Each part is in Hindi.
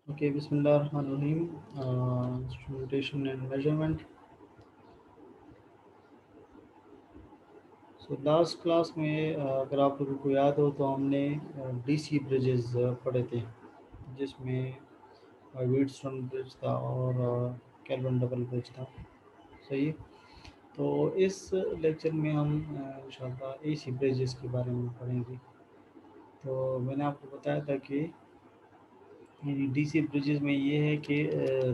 Okay, Bismillahirrahmanirrahim. Instrumentation and measurement. So last class में अगर आप लोगों को याद हो तो हमने डीसी ब्रिजेस पढ़े थे, जिसमें व्हीटस्टोन ब्रिज था और कैल्विन डबल ब्रिज था। सही। तो इस लेक्चर में हम इंशाल्लाह एसी ब्रिजेस के बारे में पढ़ेंगे। तो मैंने आपको बताया था कि डीसी ब्रिजेस में ये है कि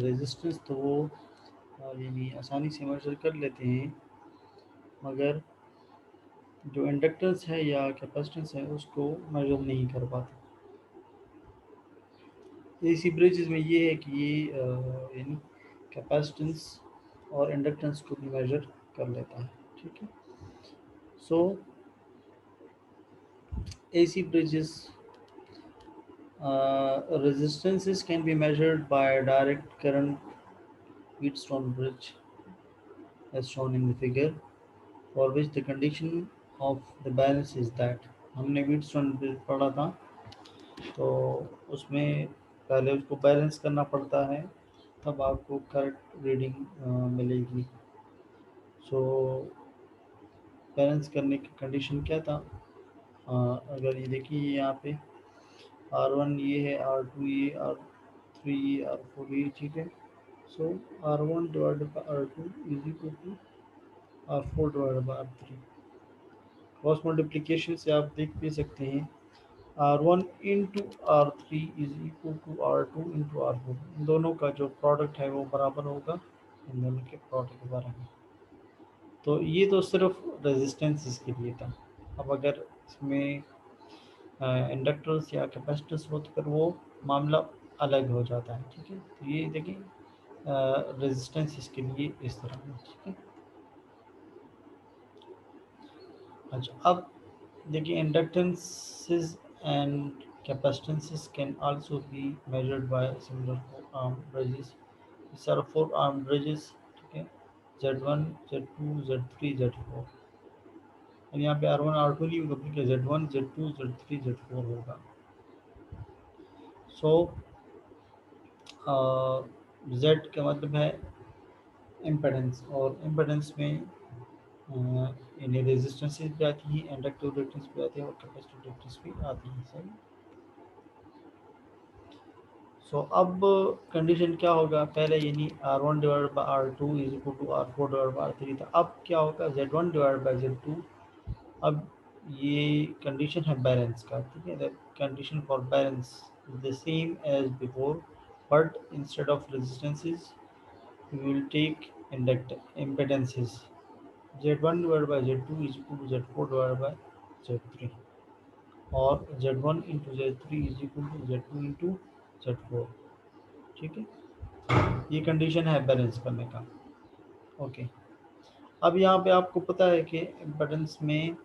रेजिस्टेंस तो वो यानी आसानी से मेजर कर लेते हैं, मगर जो इंडक्टेंस है या कैपेसिटेंस है उसको मेजर नहीं कर पाते। एसी ब्रिजेस में ये है कि ये यानी कैपेसिटेंस और इंडक्टेंस को भी मेजर कर लेता है। ठीक है। So AC bridges resistances can be measured by direct current Wheatstone bridge as shown in the figure, for which the condition of the balance is that हमने व्हीटस्टोन ब्रिज पढ़ा था, तो उसमें पहले उसको बैलेंस करना पड़ता है, तब आपको करेक्ट रीडिंग मिलेगी। सो बैलेंस करने की कंडीशन क्या था? अगर ये देखिए यहाँ पे R1 ये है, R2 ये, R3 ये, R4 ये, ठीक है। So R1 divided by R2 is equal to R4 divided by R3। Cross multiplication से आप देख भी सकते हैं R1 into R3 is equal to R2 into R4। इन दोनों का जो प्रोडक्ट है वो बराबर होगा इन दोनों के प्रोडक्ट के बारे में। तो ये तो सिर्फ रेजिस्टेंस इसके लिए था। अब अगर इसमें इंडक्टर्स या कैपेसिटर्स हो तो फिर वो मामला अलग हो जाता है। ठीक है। तो ये देखिए रेजिस्टेंस इसके लिए इस तरह है। ठीक है। अच्छा, अब देखिए inductances and capacitances can also be measured by similar four arm bridges. these are four arm bridges. ठीक है। Z1 Z2 Z3 Z4। और यहाँ पे R1 R2 नहीं होगा बल्कि Z1 Z2 Z3 Z4 होगा। सो Z का मतलब है इम्पेडेंस, और इम्पेडेंस में यानी रेजिस्टेंसेस भी आती हैं, इंडक्टिव रिएक्टेंस भी आती है और कैपेसिटिव रिएक्टेंस भी आती है। सही। सो अब कंडीशन क्या होगा? पहले यानी R1 divided by R2 is equal to R4 divided by R3 था। अब क्या होगा? Z1 divided by Z2। अब ये कंडीशन है बैलेंस का। ठीक है। The condition for balance is the same as before, but instead of resistances we will take impedances। Z1 divided by Z2 is equal to Z4 divided by Z3, और Z1 into Z3 is equal to Z2 into Z4। ठीक है। ये कंडीशन है बैलेंस करने का। ओके। अब यहाँ पे आपको पता है कि इम्पेडेंस में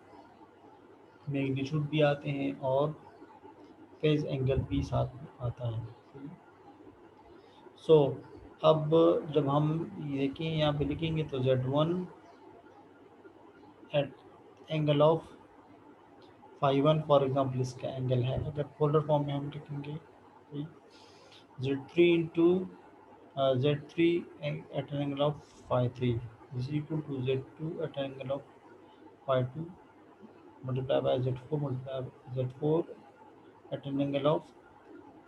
मैग्नीट्यूड भी आते हैं और फेज एंगल भी साथ में आता है। सो अब जब हम ये देखें यहाँ पे लिखेंगे तो Z1 at angle of five one for example इसका एंगल है। अगर पोलर फॉर्म में हम लिखेंगे Z3 into Z3 at an angle of five three is equal to Z2 at an angle of five two multiply by Z4 multiply Z4 at an angle of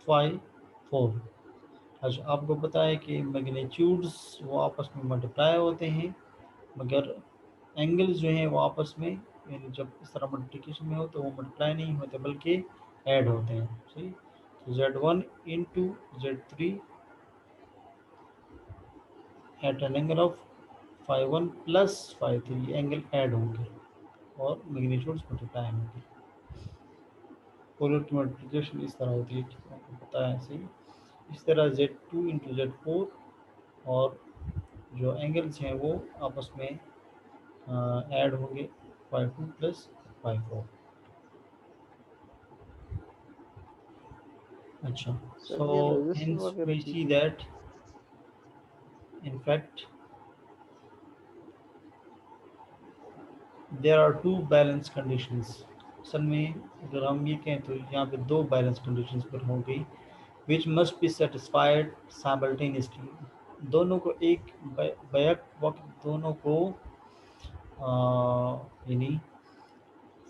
five four. अच्छा, आपको पता है कि मैग्नीट्यूड्स वो आपस में मल्टीप्लाई होते हैं, मगर एंगल्स जो हैं वो आपस में यानी जब इस तरह मल्टीप्लिकेशन में हो तो वो मल्टीप्लाई नहीं होते बल्कि ऐड होते हैं। सही। तो Z1 into Z3 at an angle of five one plus five three angle add होंगे और मैग्नीट्यूड्स मल्टीप्लाई होंगे। पोलर की मल्टीप्लिकेशन इस तरह होती है, आपको पता है। सही। इस तरह Z2 इंटू Z4 और जो एंगल्स हैं वो आपस में ऐड होंगे, five two plus five four. अच्छा, सर so ये रजिस्टर hence वगैरह we की see थी। that in fact there are two balance conditions। असल में अगर हम ये कहें तो यहाँ पे दो बैलेंस कंडीशंस पर हो गई। Which must be satisfied simultaneously, दोनों को एक बैक वक्त दोनों को यानी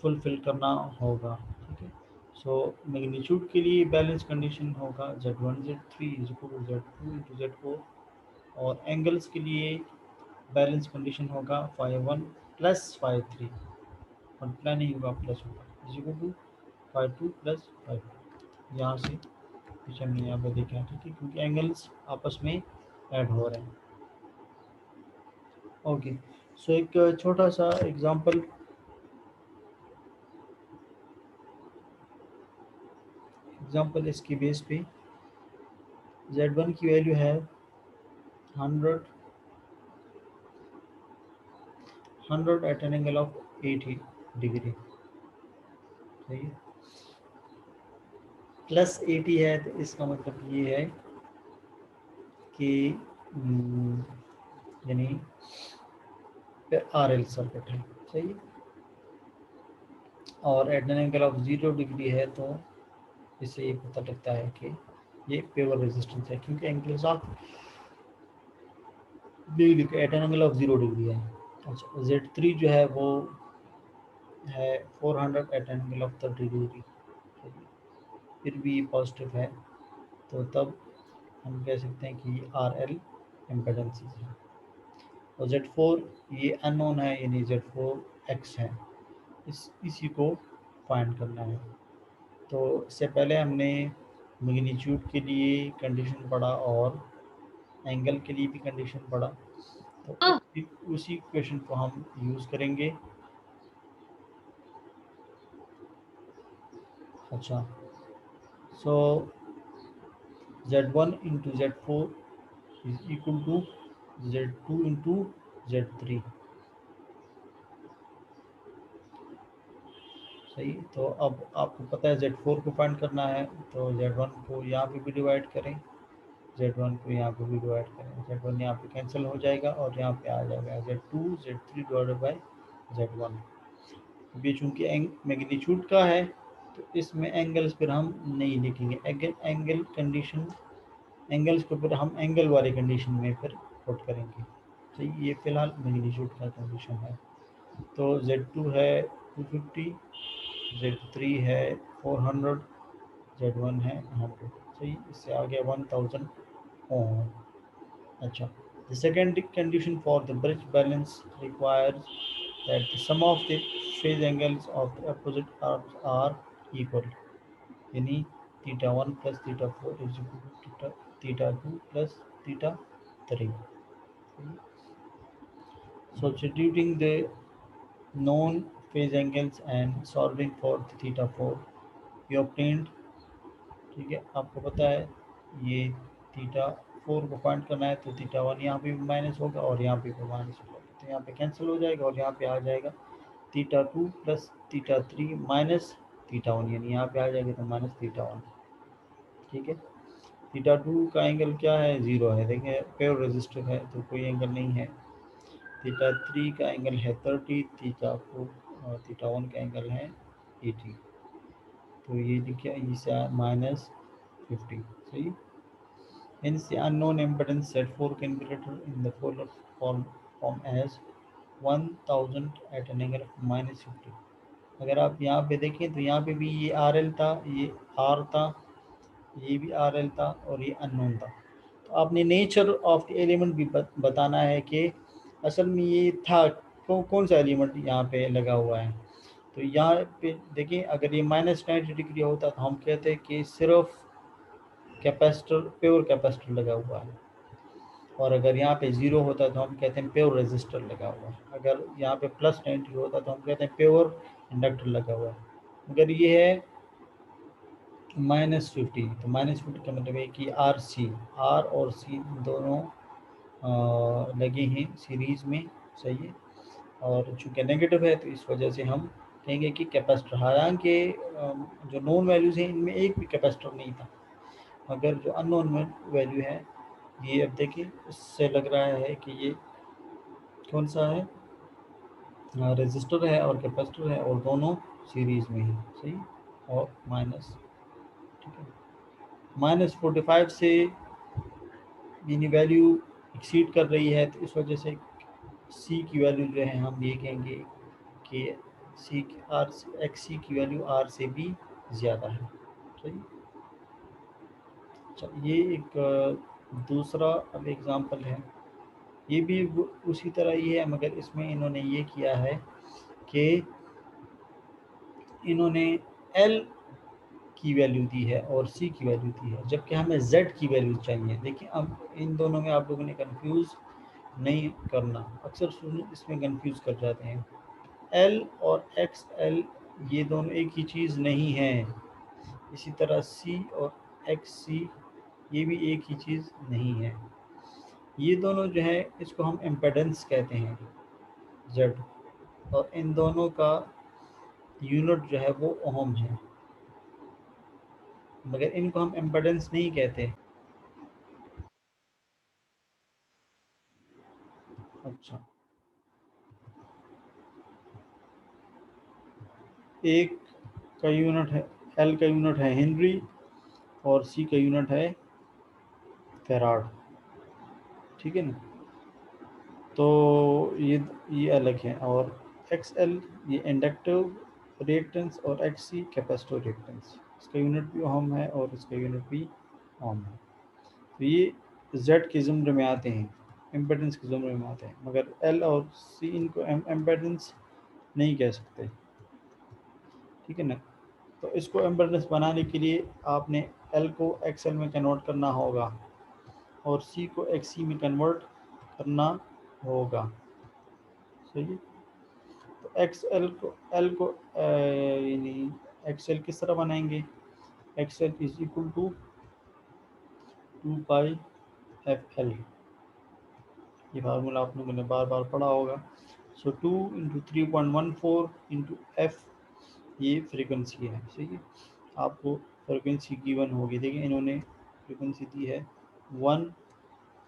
फुलफिल करना होगा। ठीक है, सो मैग्नीट्यूड के लिए बैलेंस कंडीशन होगा Z1 Z3 is equal to Z2 into Z4, और एंगल्स के लिए बैलेंस कंडीशन होगा φ1 प्लस φ3, मल्टीप्लाई नहीं होगा प्लस होगा, इज इक्वल टू φ2 प्लस φ4। यहाँ से पीछे हमने यहाँ पे देखा है, ठीक है, क्योंकि एंगल्स आपस में ऐड हो रहे हैं। ओके, सो एक छोटा सा एग्जांपल इसकी बेस पे Z1 की वैल्यू है 100 at an angle of 80 degree, सही है, प्लस 80 है, तो इसका मतलब ये है कि यानी RL सर्किट है, सही है, और at an angle of 0 degree है, तो इससे ये पता लगता है कि ये प्योर रेजिस्टेंस है, क्योंकि angles of at an angle of 0 degree है। अच्छा, Z3 जो है वो है 400 at an angle of 30 degree, फिर भी पॉजिटिव है, तो तब हम कह सकते हैं कि RL इम्पेडेंसेस है। और Z4 ये अननोन है, यानी Z4X है, इसी को फाइंड करना है। तो इससे पहले हमने मैग्नीट्यूड के लिए कंडीशन पढ़ा और एंगल के लिए भी कंडीशन पढ़ा, तो उसी क्वेश्चन को हम यूज़ करेंगे। अच्छा, so Z1 into Z4 is equal to Z2 into Z3, सही। तो अब आपको पता है Z4 को फाइंड करना है, तो Z1 को यहाँ पे भी डिवाइड करें, Z1 को यहाँ पे भी डिवाइड करें, Z1 यहाँ पे कैंसिल हो जाएगा और यहाँ पे आ जाएगा Z2 Z3 divided by Z1। ये चूँकि मैग्नीट्यूड का है, तो इसमें एंगल्स फिर हम नहीं लिखेंगे, एंगल्स को फिर हम एंगल वाले कंडीशन में फिर पुट करेंगे। तो ये फिलहाल मैग्नीट्यूड का कंडीशन है। तो Z2 है 250, Z3 है 400, Z1 है 100, सही। इससे आ गया 1000 ओम। अच्छा, the second condition for the bridge balance requires that the sum of the phase angles of the opposite arcs are equal, यानी θ1 plus θ4 is equal to θ2 plus θ3। Substituting the known phase angles and solving for the θ4, we obtained, ठीक है, आपको पता है ये θ4 को फाइंड करना है, तो θ1 यहाँ पे भी माइनस होगा और यहाँ पे भी माइनस होगा, तो यहाँ पे कैंसिल हो जाएगा और यहाँ पे आ जाएगा θ2 प्लस θ3 माइनस θ1, यानी यहाँ पे आ जाएगा तो माइनस θ1, ठीक है। θ2 का एंगल क्या है, 0 है, देखिए प्योर रेजिस्टिव है तो कोई एंगल नहीं है। θ3 का एंगल है 30, θ4 और θ1 का एंगल है 80, तो ये लिखिए इसे माइनस 50, सही। Hence the unknown impedance Z4 can be written in the form as 1000 at an angle of -50। अगर आप यहाँ पे देखें तो यहाँ पे भी ये RL था, ये R था, ये भी RL था और ये अननोन था। तो आपने नेचर ऑफ द एलिमेंट भी बताना है कि असल में ये था कौन सा एलिमेंट यहाँ पे लगा हुआ है। तो यहाँ पे देखिए, अगर ये -90 डिग्री होता तो हम कहते हैं कि सिर्फ कैपेसिटर, प्योर कैपेसिटर लगा हुआ है, और अगर यहाँ पे 0 होता तो हम कहते हैं प्योर रेजिस्टर लगा हुआ है। अगर यहाँ पे +90 होता तो हम कहते हैं प्योर इंडक्टर लगा हुआ है। अगर ये है -50, तो -50 का मतलब है कि R और C दोनों लगे हैं सीरीज़ में, सही है, और चूँकि नेगेटिव है तो इस वजह से हम कहेंगे कि कैपेसिटर, हालांकि जो नोन वैल्यूज़ हैं इनमें एक भी कैपेसिटर नहीं था, मगर जो अननोन वैल्यू है ये, अब देखिए इससे लग रहा है कि ये कौन सा है, रेजिस्टर है और कैपेसिटर है और दोनों सीरीज़ में है, सही, और माइनस, ठीक है। -45 से यानी वैल्यू एक्सीड कर रही है, तो इस वजह से सी की वैल्यू जो है हम ये कहेंगे कि सी आर एक्स सी की वैल्यू आर से भी ज़्यादा है। सही। अच्छा, ये एक दूसरा अब एग्ज़ाम्पल है, ये भी उसी तरह ही है, मगर इसमें इन्होंने ये किया है कि इन्होंने एल की वैल्यू दी है और सी की वैल्यू दी है, जबकि हमें जेड की वैल्यू चाहिए। देखिए, अब इन दोनों में आप लोगों ने कंफ्यूज नहीं करना, अक्सर इसमें कंफ्यूज कर जाते हैं। एल और एक्स एल ये दोनों एक ही चीज़ नहीं है। इसी तरह सी और एक्स सी ये भी एक ही चीज़ नहीं है। ये दोनों जो है इसको हम इम्पेडेंस कहते हैं, जेड, और इन दोनों का यूनिट जो है वो ओम है, मगर इनको हम इम्पेडेंस नहीं कहते। अच्छा, एक का यूनिट है, एल का यूनिट है हेनरी और सी का यूनिट है फेराड। ठीक है ना, तो ये अलग है। और एक्स एल ये इंडक्टिव रिएक्टेंस और एक्स सी कैपेसिटिव रिएक्टेंस, इसका यूनिट भी ओम है और इसका यूनिट भी ओम है। तो ये जेड के ज़ुमरे में आते हैं, इम्पेडेंस के ज़ुमरे में आते हैं, मगर एल और सी इनको इम्पेडेंस नहीं कह सकते। ठीक है ना, तो इसको इम्पेडेंस बनाने के लिए आपने एल को एक्स एल में कन्वर्ट करना होगा और सी को एक्स सी में कन्वर्ट करना होगा। सही है। तो एल को यानी एक्स एल किस तरह बनाएंगे? X L is equal to 2 pi F L, ये फार्मूला आप लोगों ने बार बार पढ़ा होगा। सो 2 × 3.14 × एफ ये फ्रीक्वेंसी है। सही है, आपको फ्रीक्वेंसी गिवन होगी। देखिए, इन्होंने फ्रीक्वेंसी दी है 1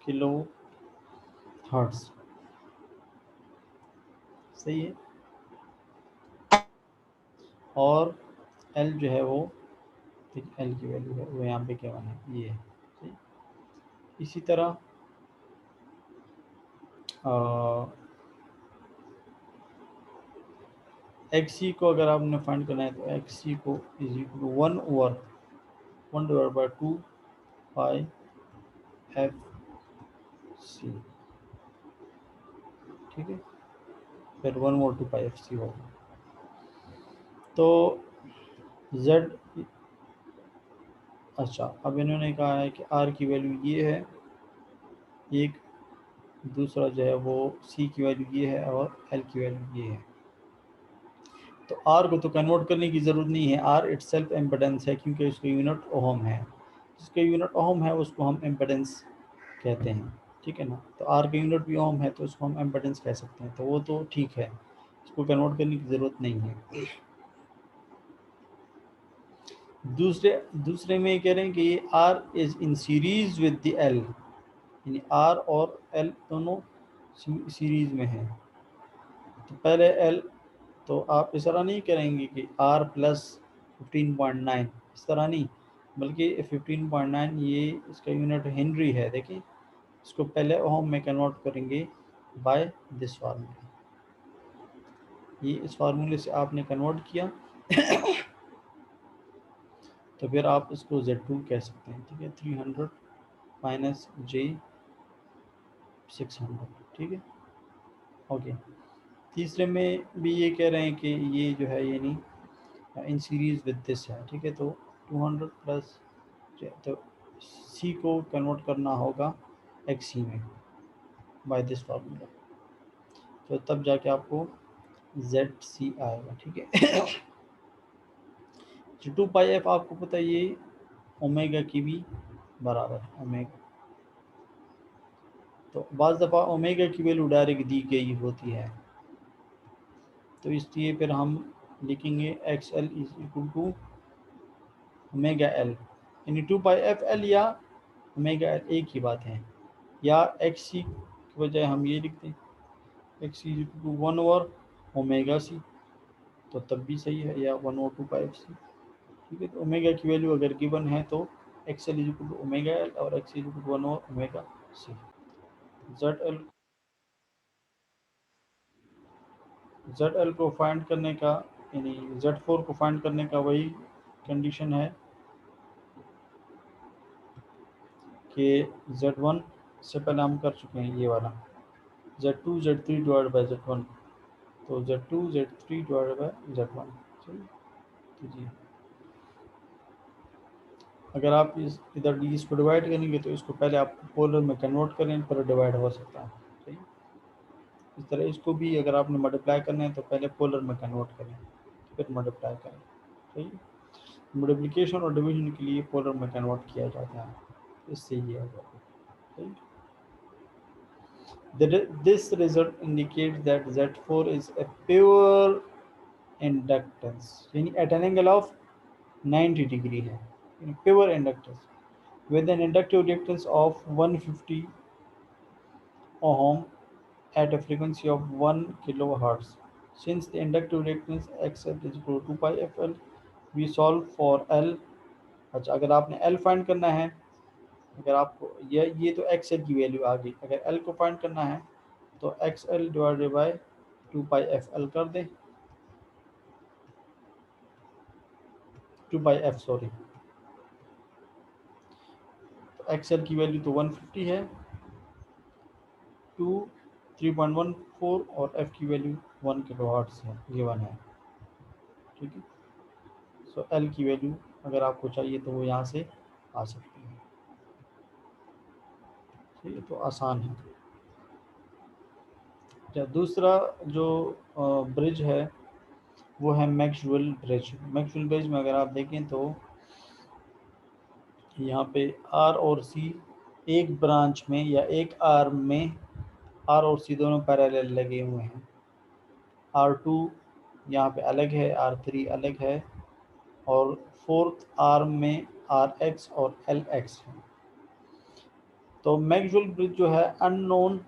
किलो हर्ट्ज़। सही है, और एल जो है वो, एल की वैल्यू है वो यहाँ पे क्या है, ये है। सही। इसी तरह एक्स सी को अगर आपने फाइंड करना है, तो एक्स सी को is equal to 1/2 pi F C. ठीक है, फिर 1/2 पाई एफ सी होगा। तो जेड, अच्छा, अब इन्होंने कहा है कि आर की वैल्यू ये है, एक दूसरा जो है वो सी की वैल्यू ये है और एल की वैल्यू ये है। तो आर को तो कन्वर्ट करने की ज़रूरत नहीं है, आर इटसेल्फ इम्पेडेंस है, क्योंकि उसका यूनिट ओम है। जिसका यूनिट ओम है उसको हम इम्पेडेंस कहते हैं। ठीक है ना, तो आर का यूनिट भी ओम है तो उसको हम इम्पेडेंस कह सकते हैं, तो वो तो ठीक है, इसको कन्वर्ट करने की ज़रूरत नहीं है। दूसरे दूसरे में ये कह रहे हैं कि ये R is in series with the L, यानी आर और एल दोनों सीरीज़ में हैं। तो पहले एल, तो आप इस तरह नहीं करेंगे कि आर प्लस 15.9, इस तरह नहीं, बल्कि 15.9 ये इसका यूनिट हेनरी है। देखिए, इसको पहले ओम में कन्वर्ट करेंगे बाय दिस फार्मूला। ये इस फार्मूले से आपने कन्वर्ट किया तो फिर आप इसको Z2 कह सकते हैं। ठीक है, 300 माइनस J 600। ठीक है, ओके। तीसरे में भी ये कह रहे हैं कि ये जो है ये नहीं इन सीरीज़ विद दिस है। ठीक है, तो 200 प्लस, तो सी को कन्वर्ट करना होगा एक्स सी में बाय दिस फार्मूला, तो तब जाके आपको जेड सी आएगा। ठीक है। जो 2 पाई एफ आपको पता है ये ओमेगा की भी बराबर है, ओमेगा। तो बाज़ दफ़ा ओमेगा की वैल्यू डायरेक्ट दी गई होती है, तो इसलिए फिर हम लिखेंगे X L is equal to omega L, यानी 2 पाई एफ एल या ओमेगा एल एक ही बात है। या एक्स सी की बजाय हम ये लिखते हैं X C is equal to 1/ओमेगा सी, तो तब भी सही है, या 1/2 पाई एफ सी। ठीक है, तो ओमेगा की वैल्यू अगर गिवन है तो X L is equal to omega L और X is equal to 1 over omega C. Z L को फाइंड करने का, यानी Z4 को फाइंड करने का वही कंडीशन है कि Z1 से पहले हम कर चुके हैं ये वाला, Z2 Z3 divide by Z1, तो Z2 Z3 divide by Z1। चलिए, तो जी अगर आप इस इधर डी इसको डिवाइड करेंगे तो इसको पहले आप पोलर में कन्वर्ट करें, फिर डिवाइड हो सकता है। सही, इस तरह इसको भी अगर आपने मल्टीप्लाई करना है तो पहले पोलर में कन्वर्ट करें फिर मल्टीप्लाई करें। सही, मल्टीप्लिकेशन और डिवीजन के लिए पोलर में कन्वर्ट किया जाता है, इससे ये होगा। सही, this result indicates that Z4 is a pure inductance, यानी at an angle of 90 degree है, pure inductance with an inductive reactance of 150 ohm at a frequency of 1 kilohertz. Since the inductive reactance XL is equal to 2 pi FL, we solve for L। अच्छा, अगर आपने L फाइंड करना है, अगर आपको ये तो XL की वैल्यू आ गई, अगर L को फाइंड करना है तो XL divided by 2 pi FL कर दें, 2 पाई F सॉरी, तो XL की वैल्यू तो 150 है, 2 3.14 और F की वैल्यू 1 किलो हर्ट्ज है, गिवन है। ठीक है, सो L की वैल्यू अगर आपको चाहिए तो वो यहाँ से आ सकती है। ठीक है, तो आसान है। अच्छा, दूसरा जो ब्रिज है वो है मैक्सवेल ब्रिज। मैक्सवेल ब्रिज में अगर आप देखें तो यहाँ पे आर और सी एक ब्रांच में या एक आर्म में आर और सी दोनों पैरेलल लगे हुए हैं। R2 यहाँ पे अलग है, R3 अलग है, और फोर्थ आर्म में RX और LX है। तो मैक्सवेल ब्रिज जो है अननोन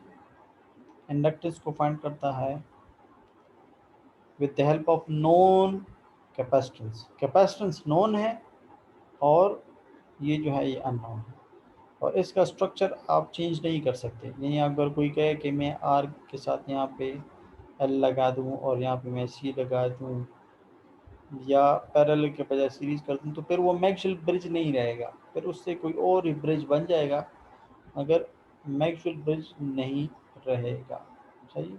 इंडक्टेंस को फाइंड करता है with the help of known capacitance. Capacitance known है और ये जो है ये अननोन है, और इसका स्ट्रक्चर आप चेंज नहीं कर सकते। यानी अगर कोई कहे कि मैं आर के साथ यहाँ पे एल लगा दूँ और यहाँ पे मैं सी लगा दूँ या पैरेलल के बजाय सीरीज कर दूँ, तो फिर वो मैक्सवेल ब्रिज नहीं रहेगा, फिर उससे कोई और ही ब्रिज बन जाएगा, मगर मैक्सवेल ब्रिज नहीं रहेगा। सही,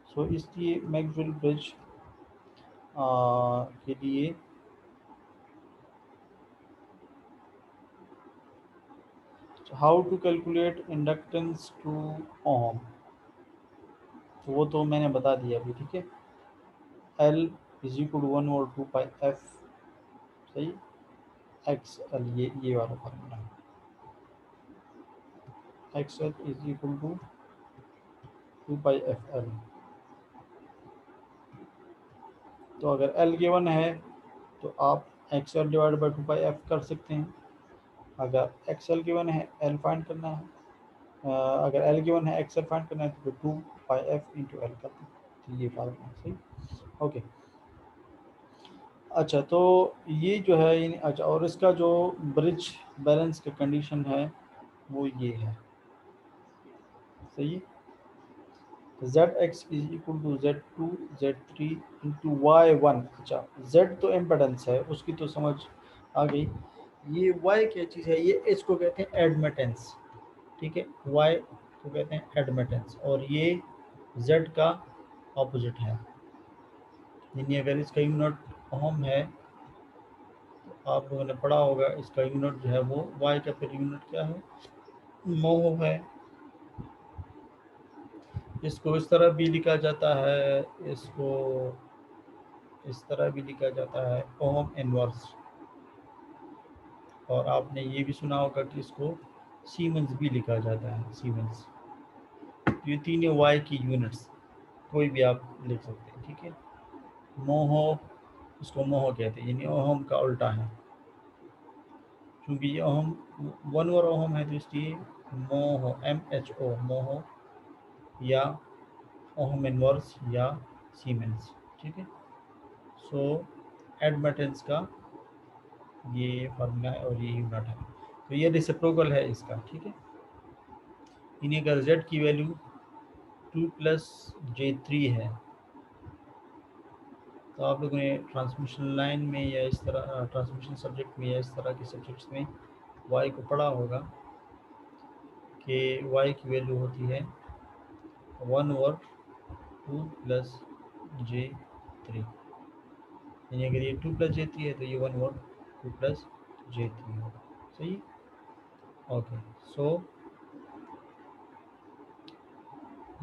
सो इसलिए मैक्सवेल ब्रिज के लिए how to calculate inductance to ohm, तो वो तो मैंने बता दिया अभी। ठीक है, L इज इक्वल टू 1 और 2 पाई F। सही, एक्स एल ये वाला फार्मूला है, X L is equal to 2 pi F L. तो अगर एल गिवन है तो आप X L divide by 2 pi F कर सकते हैं। अगर एक्स एल गिवन है, एल फाइंड करना है, अगर एल गिवन है एक्स एल फाइंड करना है तो 2 पाई एफ इंटू एल कर दें। तो ये फार्मूला है। सही, ओके। अच्छा, तो ये जो है अच्छा, और इसका जो ब्रिज बैलेंस का कंडीशन है वो ये है। सही, Z X is equal to Z2 Z3 into Y1। अच्छा, Z तो इम्पेडेंस है, उसकी तो समझ आ गई। ये Y क्या चीज़ है, ये इसको कहते हैं एडमिटेंस। ठीक है, Y को कहते हैं एडमिटेंस, और ये Z का ऑपोजिट है। यानी अगर इसका यूनिट ओम है तो आप लोगों ने पढ़ा होगा, इसका यूनिट जो है वो Y का फिर यूनिट क्या है, मोह है। इसको इस तरह भी लिखा जाता है, इसको इस तरह भी लिखा जाता है ओम इनवर्स, और आपने ये भी सुना होगा कि इसको सीमेंस भी लिखा जाता है, सीमेंस। ये तीनों वाई की यूनिट्स कोई भी आप लिख सकते हैं। ठीक है, मोहो, इसको मोहो कहते हैं, यानी ओहम का उल्टा है। क्योंकि ये ओहम 1 और ओहम है तो इसलिए मोहो MHO मोहो, या ओहम इनवर्स या सीमेंस। ठीक है, सो एडमिटेंस का ये फार्मूला है और ये यूनिट है, तो ये रेसिप्रोकल है इसका, ठीक है। इन्हीं अगर z की वैल्यू 2 प्लस J3 है, तो आप लोगों ने ट्रांसमिशन लाइन में या इस तरह ट्रांसमिशन सब्जेक्ट में या इस तरह के सब्जेक्ट्स में y को पढ़ा होगा कि y की वैल्यू होती है 1/2 प्लस J3, यानी अगर ये 2 प्लस J3 है तो ये 1/2 प्लस J3 होगा, सही। ओके, सो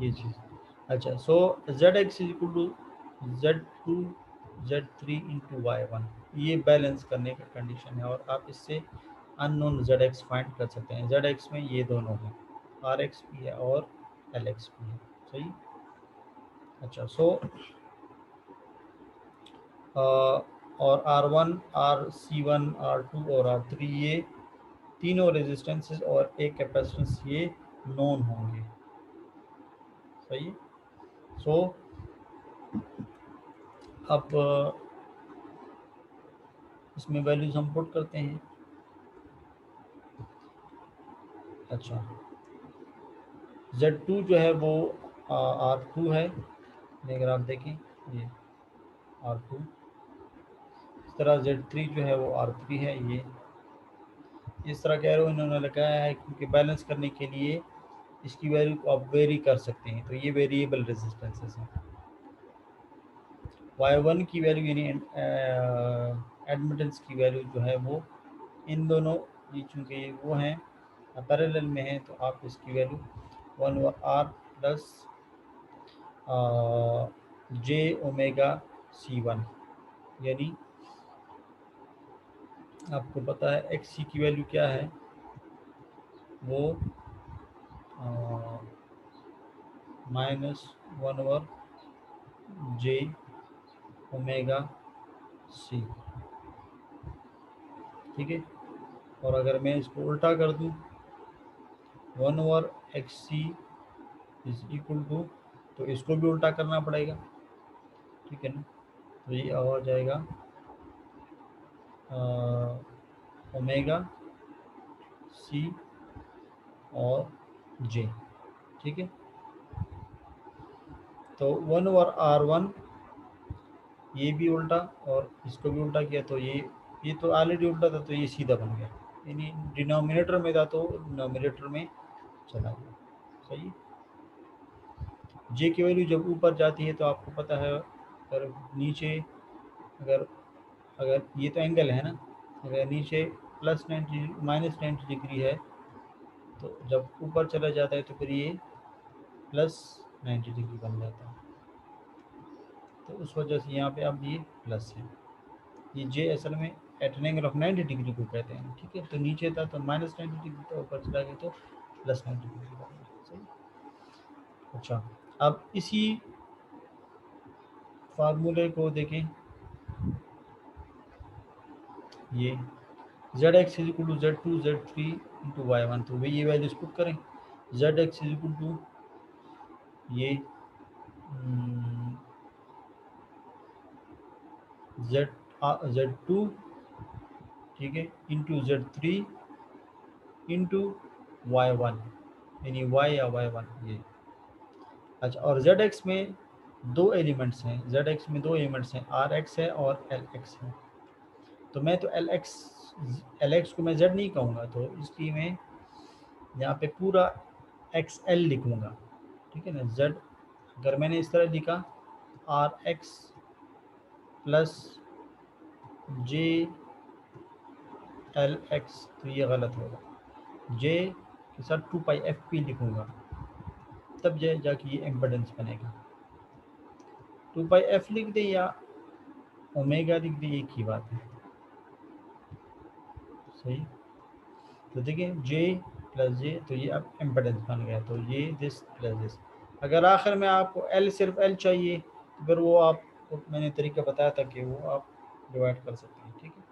ये चीज़, अच्छा, so Z X is equal to Z2 Z3 into Y1, ये बैलेंस करने का कंडीशन है, और आप इससे अननोन जेड एक्स फाइंड कर सकते हैं। जेड एक्स में ये दोनों हैं, आर एक्स भी है और एल एक्स भी है, सही। अच्छा, सो और R1 RC1 R2 और R3 ये तीनों रेजिस्टेंसेस और एक कैपेसिटेंस ये नोन होंगे, सही। सो अब इसमें वैल्यूज हम पुट करते हैं। अच्छा, Z2 जो है वो R2 है, अगर आप देखें ये R2, इस तरह Z3 जो है वो R3 है, ये इस तरह कह रहे हो इन्होंने लगाया है क्योंकि बैलेंस करने के लिए इसकी वैल्यू को आप वेरी कर सकते हैं, तो ये वेरिएबल रेजिस्टेंसेस हैं। Y1 की वैल्यू यानी एडमिटेंस की वैल्यू जो है वो इन दोनों, ये चूँकि वो हैं पैरेलल में हैं, तो आप इसकी वैल्यू 1/r प्लस J⍵C1, यानी आपको पता है XC की वैल्यू क्या है, वो -1/J⍵C, ठीक है। और अगर मैं इसको उल्टा कर दूं 1/XC इज इक्वल टू, तो इसको भी उल्टा करना पड़ेगा, ठीक है ना, तो ये हो जाएगा ओमेगा C और J, ठीक है। तो 1/R1 ये भी उल्टा और इसको भी उल्टा किया, तो ये तो ऑलरेडी उल्टा था, तो ये सीधा बन गया, यानी डिनोमिनेटर में था तो डिनोमिनेटर में चला गया, सही। जे की वैल्यू जब ऊपर जाती है तो आपको पता है, अगर नीचे अगर अगर ये तो एंगल है ना, अगर नीचे +90 -90 डिग्री है, तो जब ऊपर चला जाता है तो फिर ये +90 डिग्री बन जाता है, तो उस वजह से यहाँ पे अब ये प्लस है। ये जे असल में at an angle of 90 degree को कहते हैं, ठीक है। तो नीचे था तो -90 डिग्री था, ऊपर चला गया तो +90 डिग्री बन गया, सही। अच्छा, अब इसी फार्मूले को देखें, ये Z X is equal to Z2 Z3 into Y1, तो ये वैल्यूज पुट करें। Z X is equal to ये Z2, ठीक है, इंटू Z3 इंटू Y1, यानी Y या Y1 ये। अच्छा, और ZX में दो एलिमेंट्स हैं, ZX में दो एलिमेंट्स हैं, RX है और LX है, तो मैं तो LX को मैं Z नहीं कहूँगा, तो इसलिए मैं यहाँ पे पूरा XL लिखूँगा, ठीक है ना। Z अगर मैंने इस तरह लिखा RX प्लस JLX, तो ये गलत होगा, J के साथ 2πFP लिखूँगा, तब जाके ये इम्पीडेंस बनेगा। 2πF लिख दे या ओमेगा लिख दे, एक ही बात है, सही। तो देखिए J प्लस J, तो ये अब इम्पीडेंस बन गया, तो ये दिस प्लस दिस। अगर आखिर में आपको L सिर्फ L चाहिए तो फिर वो आप, मैंने तरीका बताया था कि वो आप डिवाइड कर सकते हैं, ठीक है।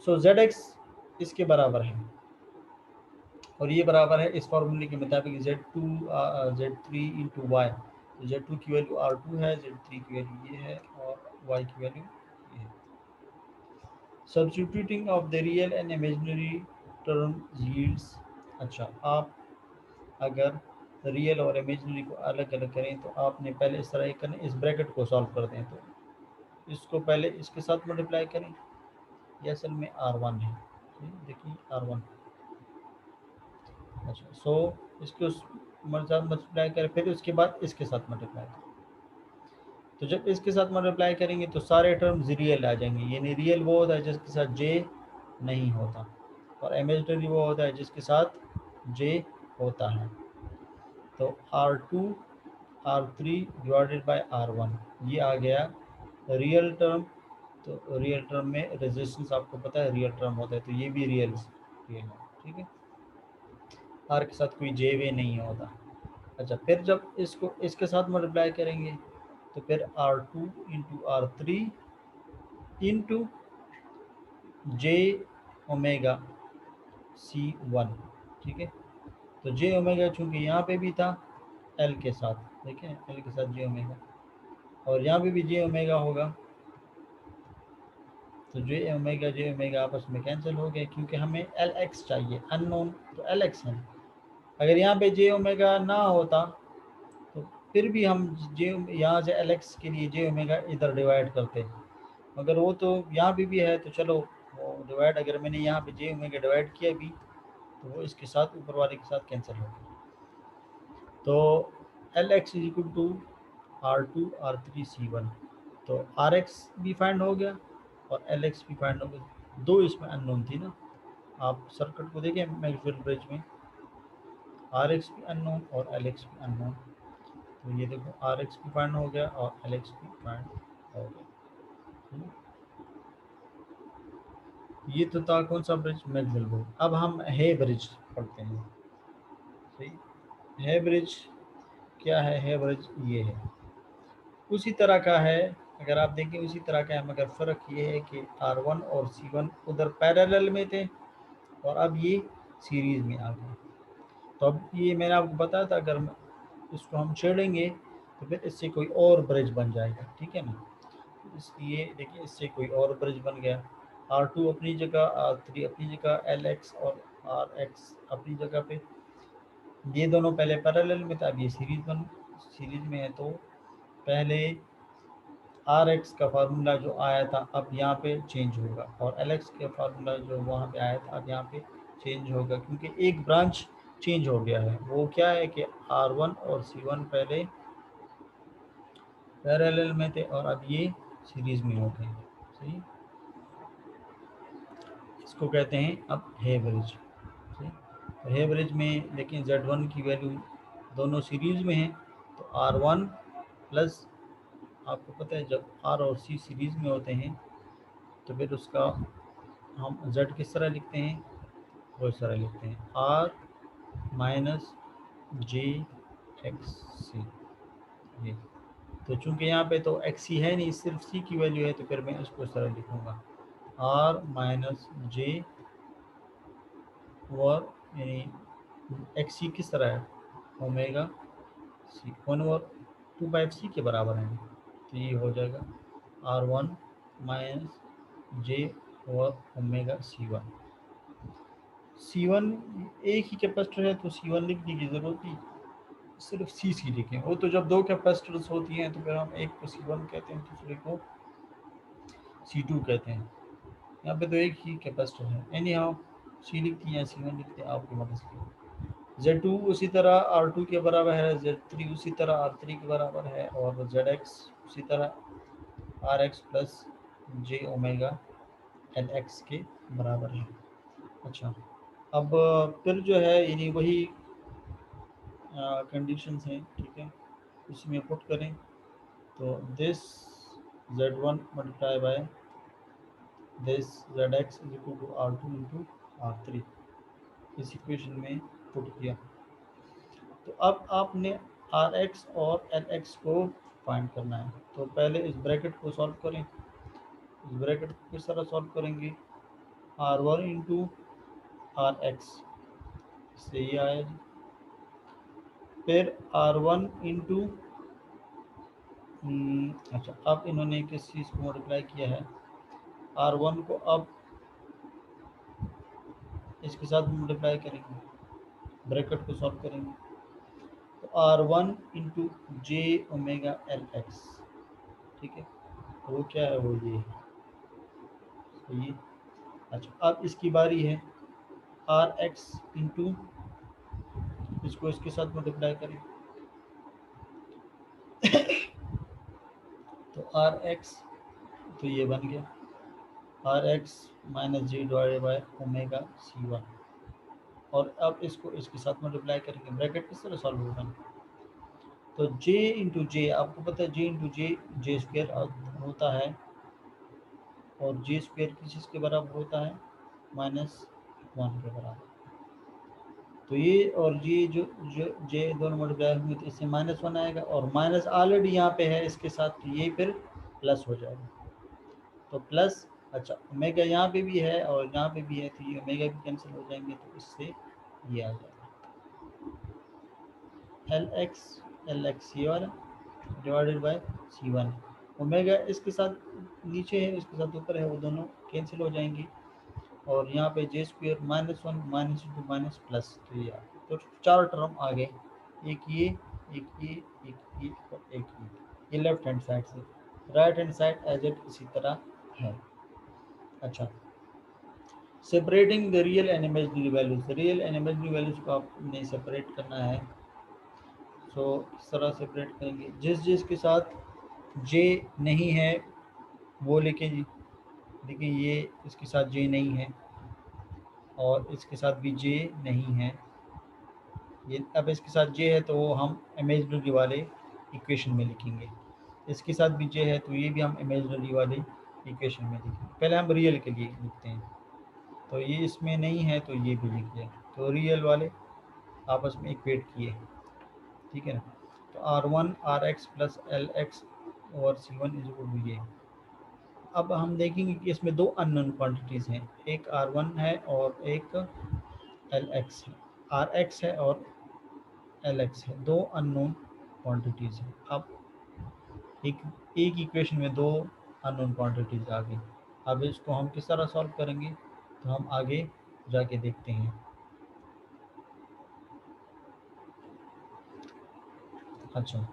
सो ZX इसके बराबर है, और ये बराबर है इस फार्मूले के मुताबिक Z2 Z3 इंटू वाई, तो Z2 की वैल्यू R2 है, Z3 की वैल्यू ये है और Y की वैल्यू ये है। Substituting of the real and imaginary term yields. अच्छा, आप अगर रियल और इमेजिनरी को अलग अलग करें तो आपने पहले इस तरह ये करना, इस ब्रैकेट को सॉल्व कर दें तो इसको पहले इसके साथ मल्टीप्लाई करें, ये असल में R1 है, देखिए R1। अच्छा, सो इसको साथ मल्टीप्लाई करें, फिर उसके बाद इसके साथ मल्टीप्लाई करें। तो जब इसके साथ मल्टीप्लाई करेंगे तो सारे टर्म्स रियल आ जाएंगे, यानी रियल वो होता है जिसके साथ जे नहीं होता, और इमेजिनरी वो होता है जिसके साथ जे होता है। तो R2 R3 divided by R1, ये आ गया रियल टर्म। तो रियल टर्म में रेजिस्टेंस आपको पता है रियल टर्म होता है, तो ये भी रियल रियल है, ठीक है। आर के साथ कोई जे वे नहीं होता। अच्छा, फिर जब इसको इसके साथ मल्टीप्लाई करेंगे तो फिर R2 इंटू R3 इंटू जे ओमेगा C1, ठीक है। तो जे ओमेगा चूँकि यहाँ पे भी था एल के साथ, देखें एल के साथ जे ओमेगा, और यहाँ पे भी जे ओमेगा होगा, तो जे ओमेगा आपस में कैंसिल हो गए, क्योंकि हमें एल एक्स चाहिए, अननोन तो एल एक्स है। अगर यहाँ पे जे ओमेगा ना होता तो फिर भी हम जे यहाँ से एल एक्स के लिए जे ओमेगा इधर डिवाइड करते हैं, मगर वो तो यहाँ भी है, तो चलो वो डिवाइड, अगर मैंने यहाँ पे जे ओमेगा डिवाइड किया भी तो वो इसके साथ ऊपर वाले के साथ कैंसिल हो गया। तो L X is equal to R2 R3 C1, तो आर एक्स भी फाइंड हो गया और एल एक्स भी फाइंड हो गया। दो इसमें अननोन थी ना, आप सर्किट को देखें मैक्सवेल ब्रिज में, आर एक्स भी अननोन और एल एक्स भी अननोन, तो ये देखो आर एक्स भी फाइंड हो गया और एल एक्स भी फाइंड हो गया। ये तो था कौन सा ब्रिज, मैक्सवेल ब्रिज। अब हम हे ब्रिज पढ़ते हैं, सही। हे ब्रिज क्या है, हे ब्रिज ये है, उसी तरह का है, अगर आप देखें उसी तरह का है, मगर फ़र्क ये है कि R1 और C1 उधर पैरेलल में थे और अब ये सीरीज़ में आ गए। तो अब ये मैंने आपको बताया था, अगर इसको हम छेड़ेंगे तो फिर इससे कोई और ब्रिज बन जाएगा, ठीक है ना। इसलिए देखिए इससे कोई और ब्रिज बन गया, R2 अपनी जगह, R3 अपनी जगह, LX और RX अपनी जगह पे, ये दोनों पहले पैरेलल में था, अब ये सीरीज़ में है। तो पहले आर एक्स का फार्मूला जो आया था अब यहाँ पे चेंज होगा, और एल एक्स का फार्मूला जो वहाँ पे आया था अब यहाँ पे चेंज होगा, क्योंकि एक ब्रांच चेंज हो गया है। वो क्या है कि R1 और C1 पहले पैरेलल में थे और अब ये सीरीज में हो गए, सही। इसको कहते हैं अब हे ब्रिज, सही। तो हे ब्रिज में लेकिन Z1 की वैल्यू दोनों सीरीज में है, तो R1 प्लस, आपको पता है जब R और C सीरीज में होते हैं तो फिर उसका हम Z किस तरह लिखते हैं, वो इस तरह लिखते हैं R माइनस जे एक्स सी, ये। तो चूंकि यहाँ पे तो एक्स सी है नहीं, सिर्फ सी की वैल्यू है, तो फिर मैं इसको इस तरह लिखूँगा R माइनस जे, और यानी एक्स सी किस तरह है, ओमेगा सी, 1/2 सी के बराबर है, तो ये हो जाएगा R1 माइनस जे और ओमेगा C1 एक ही कैपेसिटर है तो C1 लिखने की ज़रूरत नहीं, सिर्फ सी लिखें। वो तो जब दो कैपेसिटर्स होती हैं तो फिर हम एक को C1 कहते हैं, दूसरे को C2 कहते हैं। यहाँ पे तो एक ही कैपेसिटर है, एनी हाउ सी लिखती हैं C1 लिखते हैं, आपकी मदद से। Z2 उसी तरह R2 के बराबर है, Z3 उसी तरह R3 के बराबर है, और ZX उसी तरह RX प्लस जे ओमेगा LX के बराबर है। अच्छा, अब फिर जो है यानी वही कंडीशंस हैं, ठीक है, इसमें पुट करें तो this Z1 multiply by this ZX is equal to R2 into R3, इस इक्वेशन में पुट किया। तो अब आपने RX और LX को फाइंड करना है, तो पहले इस ब्रैकेट को सॉल्व करें। इस ब्रैकेट को किस तरह सॉल्व करेंगे, R1 इंटू RX, इससे ये आया जी। फिर R1 इंटू, अच्छा अब इन्होंने किस चीज़ को मल्टीप्लाई किया है, R1 को अब इसके साथ मल्टीप्लाई करेंगे, ब्रैकेट को सॉल्व करेंगे तो R1 इंटू जे ओमेगा एल एक्स, ठीक है, तो वो क्या है, वो ये है, तो ये। अच्छा अब इसकी बारी है आर एक्स इंटू, इसको इसके साथ मल्टीप्लाई करें तो आर एक्स, तो ये बन गया R X minus G divided by omega C one. और अब इसको इसके साथ मल्टीप्लाई करेंगे, ब्रैकेट किस तरह सॉल्व होगा, तो j इंटू जे, आपको पता है j इंटू जे स्क्वेयर होता है, और जे स्क्वेयर किस चीज़ के बराबर होता है, -1 के बराबर। तो ये और ये जो जे दोनों मल्टीप्लाई होंगे तो इससे -1 आएगा, और माइनस ऑलरेडी यहाँ पे है इसके साथ, तो ये फिर प्लस हो जाएगा, तो प्लस। अच्छा ओमेगा यहाँ पे भी है और यहाँ पे भी है, तो ये ओमेगा भी कैंसिल हो जाएंगे, तो इससे ये आ जाएगा एल एक्स ये वाला divided by C one. Omega इसके साथ नीचे है, इसके साथ ऊपर है, वो दोनों कैंसिल हो जाएंगे, और यहाँ पे J square -1 minus into minus plus, तो ये आ गया। तो चार टर्म आ गए, एक ये, एक ये, एक ये और एक ये लेफ्ट हैंड साइड से। Right hand side as it इसी तरह है। अच्छा, separating the real and imaginary values, real and imaginary values को आपने सेपरेट करना है। सो किस तरह सेपरेट करेंगे, जिस जिस के साथ जे नहीं है वो लिखें जी। देखिए ये इसके साथ जे नहीं है और इसके साथ भी जे नहीं है, ये अब इसके साथ जे है तो वो हम इमेजिनरी वाले इक्वेशन में लिखेंगे, इसके साथ भी जे है तो ये भी हम इमेजिनरी वाले इक्वेशन में लिखेंगे। पहले हम रियल के लिए लिखते हैं, तो ये इसमें नहीं है तो ये भी लिख दिया, तो रियल वाले आपस में इक्वेट किए, ठीक है ना। तो R1 R X plus L X और C1 इज इक्वल टू ये। अब हम देखेंगे कि इसमें दो अननोन क्वांटिटीज़ हैं, एक R1 है और एक एल एक्स है, आर एक्स है और एल एक्स है, दो अननोन क्वांटिटीज़ हैं। अब एक एक इक्वेशन में दो अननोन क्वांटिटीज़ आ गई, अब इसको हम किस तरह सॉल्व करेंगे, तो हम आगे जाके देखते हैं। अच्छा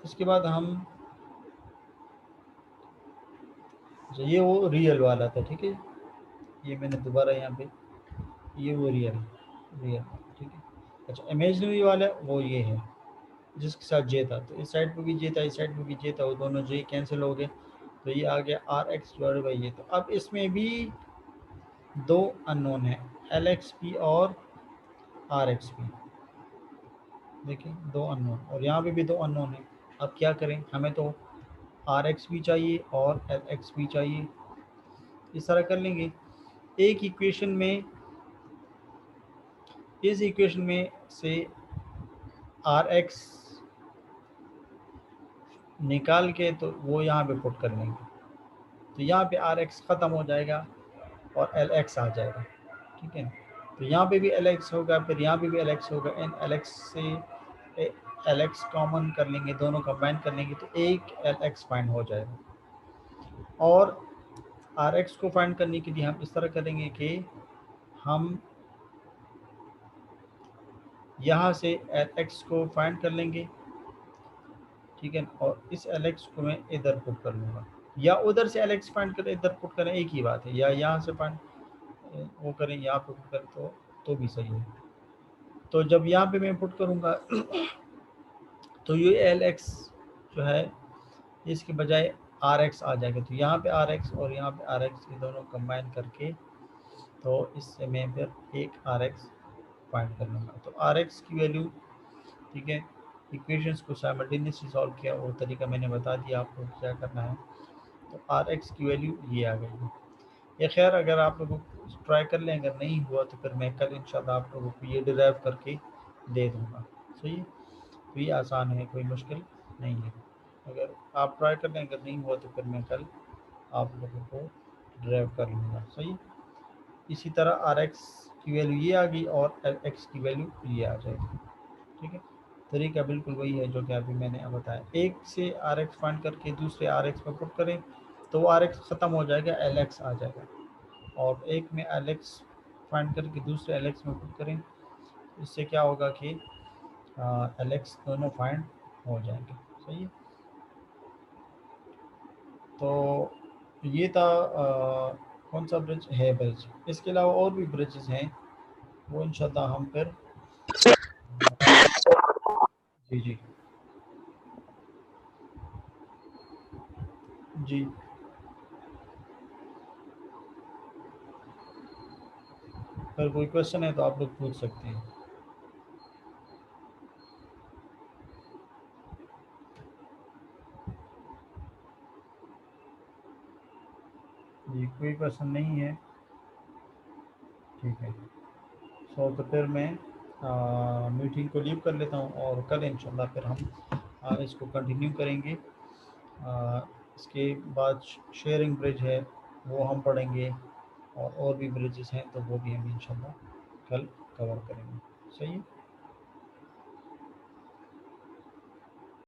इसके बाद हम, अच्छा ये वो रियल वाला था, ठीक है, ये मैंने दोबारा यहाँ पे, ये वो रियल रियल, ठीक है। अच्छा इमेजिनरी वाला वो ये है जिसके साथ जे था, तो इस साइड पे भी जे था, इस साइड पे भी जे था, वो दोनों जे कैंसिल हो गए, तो ये आ गया आर एक्स डिवाइडेड बाई ये। तो अब इसमें भी दो अननोन है, एल एक्स पी और आर एक्स पी, देखिए दो अननोन, और यहाँ पे भी दो अननोन है। अब क्या करें, हमें तो आर एक्स भी चाहिए और एल एक्स भी चाहिए, इस तरह कर लेंगे एक इक्वेशन में, इस इक्वेशन में से आर एक्स निकाल के तो वो यहाँ पे पुट कर लेंगे, तो यहाँ पे आर एक्स ख़त्म हो जाएगा और एल एक्स आ जाएगा, ठीक है। तो यहाँ पे भी एल एक्स होगा, फिर यहाँ पे भी एल एक्स होगा, इन एल एक्स से एल एक्स कॉमन कर लेंगे, दोनों कंबाइन कर लेंगे तो एक एल एक्स फाइंड हो जाएगा। और आर एक्स को फाइंड करने के लिए हम इस तरह करेंगे कि हम यहाँ से एल एक्स को फाइंड कर लेंगे, ठीक है, और इस एल एक्स को मैं इधर पुट कर लूँगा, या उधर से एल एक्स फाइंड करें इधर पुट करें, एक ही बात है, या यहाँ से फाइंड वो करें यहाँ पे पुट करें तो भी सही है। तो जब यहाँ पे मैं पुट करूँगा तो ये एल एक्स जो है इसके बजाय आर एक्स आ जाएगा, तो यहाँ पे आर एक्स और यहाँ पे आर एक्स ये दोनों कंबाइन करके, तो इससे मैं फिर एक आर एक्स फाइंड कर लूँगा। तो आर एक्स की वैल्यू, ठीक है, इक्वेशंस को साइमल्टेनियसली सॉल्व किया वो तरीका मैंने बता दिया आपको क्या करना है। तो आर एक्स की वैल्यू ये आ गई है। ये खैर अगर आप लोगों को ट्राई कर लें, अगर नहीं हुआ तो फिर मैं कल इंशाल्लाह आप लोगों को ये डिराइव करके दे दूँगा, सही है। तो ये आसान है, कोई मुश्किल नहीं है, अगर आप ट्राई कर लें, अगर नहीं हुआ तो फिर मैं कल आप लोगों को ड्राइव कर लूँगा, सही। इसी तरह आर एक्स की वैल्यू ये आ गई और एल एक्स की वैल्यू ये आ जाएगी, ठीक है। तरीका बिल्कुल वही है जो कि अभी मैंने बताया, एक से आर एक्स फाइंड करके दूसरे आर एक्स पर पुट करें तो वो आर एक्स ख़त्म हो जाएगा, एल एक्स आ जाएगा, और एक में एल एक्स फाइंड करके दूसरे एलेक्स में पुट करें। इससे क्या होगा कि एलेक्स दोनों फाइंड हो जाएंगे। सही है। तो ये था कौन सा ब्रिज है, ब्रिज। इसके अलावा और भी ब्रिजेस हैं, वो इंशाल्लाह हम फिर जी जी जी अगर कोई क्वेश्चन है तो आप लोग पूछ सकते हैं। जी कोई क्वेश्चन नहीं है, ठीक है। तो फिर मैं मीटिंग को लीव कर लेता हूँ और कल इंशाल्लाह फिर हम इसको कंटिन्यू करेंगे। आ, इसके बाद शेयरिंग ब्रिज है वो हम पढ़ेंगे, और भी ब्रिजेस हैं तो वो भी हम इंशाल्लाह कल कवर करेंगे। सही है।